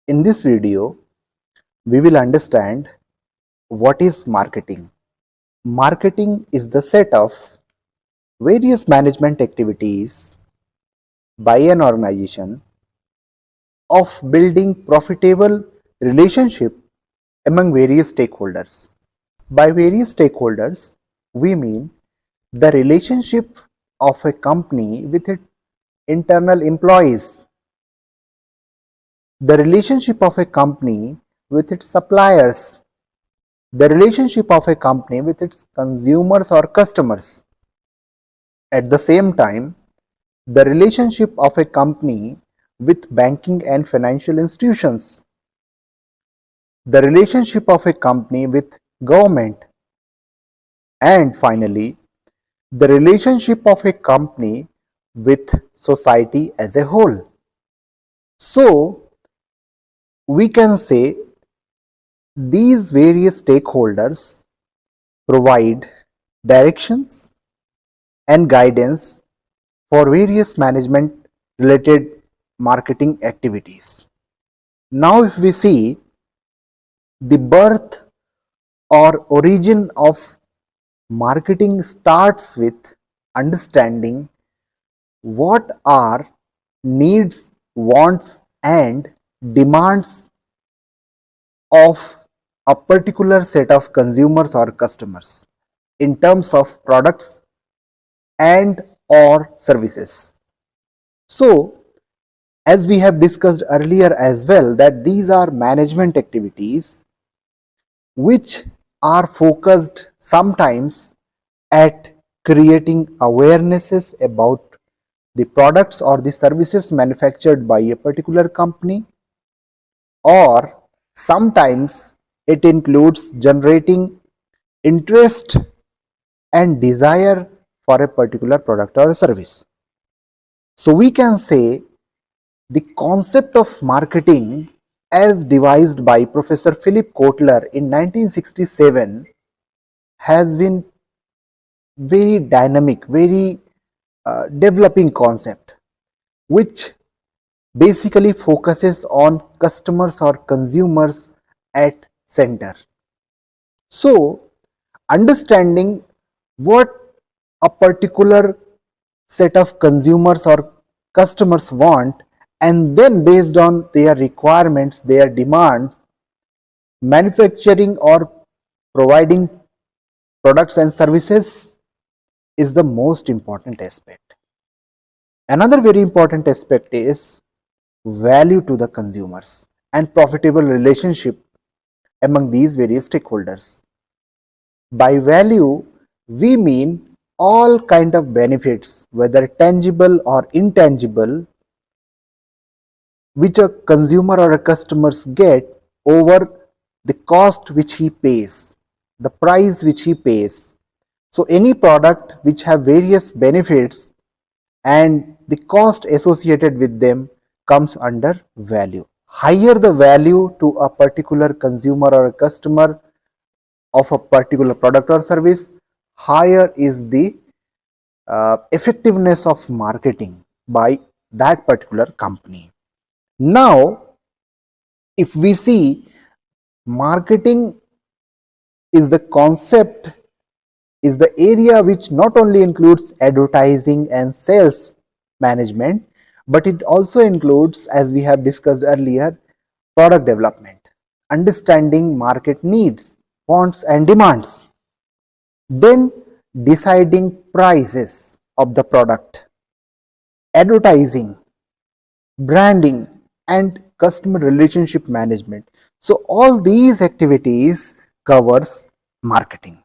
In this video, we will understand what is marketing. Marketing is the set of various management activities by an organization of building profitable relationship among various stakeholders. By various stakeholders, we mean the relationship of a company with its internal employees, the relationship of a company with its suppliers, the relationship of a company with its consumers or customers. At the same time, the relationship of a company with banking and financial institutions, the relationship of a company with government, and finally, the relationship of a company with society as a whole. So, we can say these various stakeholders provide directions and guidance for various management related marketing activities. Now, if we see the birth or origin of marketing starts with understanding what are needs, wants, and demands of a particular set of consumers or customers in terms of products and or services. So, as we have discussed earlier as well, that these are management activities which are focused sometimes at creating awarenesses about the products or the services manufactured by a particular company, or sometimes it includes generating interest and desire for a particular product or service. So we can say the concept of marketing as devised by Professor Philip Kotler in 1967 has been very dynamic, very developing concept, which basically focuses on customers or consumers at center. So, understanding what a particular set of consumers or customers want, and then based on their requirements, their demands, manufacturing or providing products and services is the most important aspect. Another very important aspect is value to the consumers and profitable relationship among these various stakeholders. By value, we mean all kind of benefits, whether tangible or intangible, which a consumer or a customer get over the cost which he pays, the price which he pays. So any product which have various benefits and the cost associated with them comes under value. Higher the value to a particular consumer or a customer of a particular product or service, higher is the effectiveness of marketing by that particular company. Now, if we see, marketing is the concept, is the area which not only includes advertising and sales management, but it also includes, as we have discussed earlier, product development, understanding market needs, wants and demands, then deciding prices of the product, advertising, branding and customer relationship management. So all these activities covers marketing.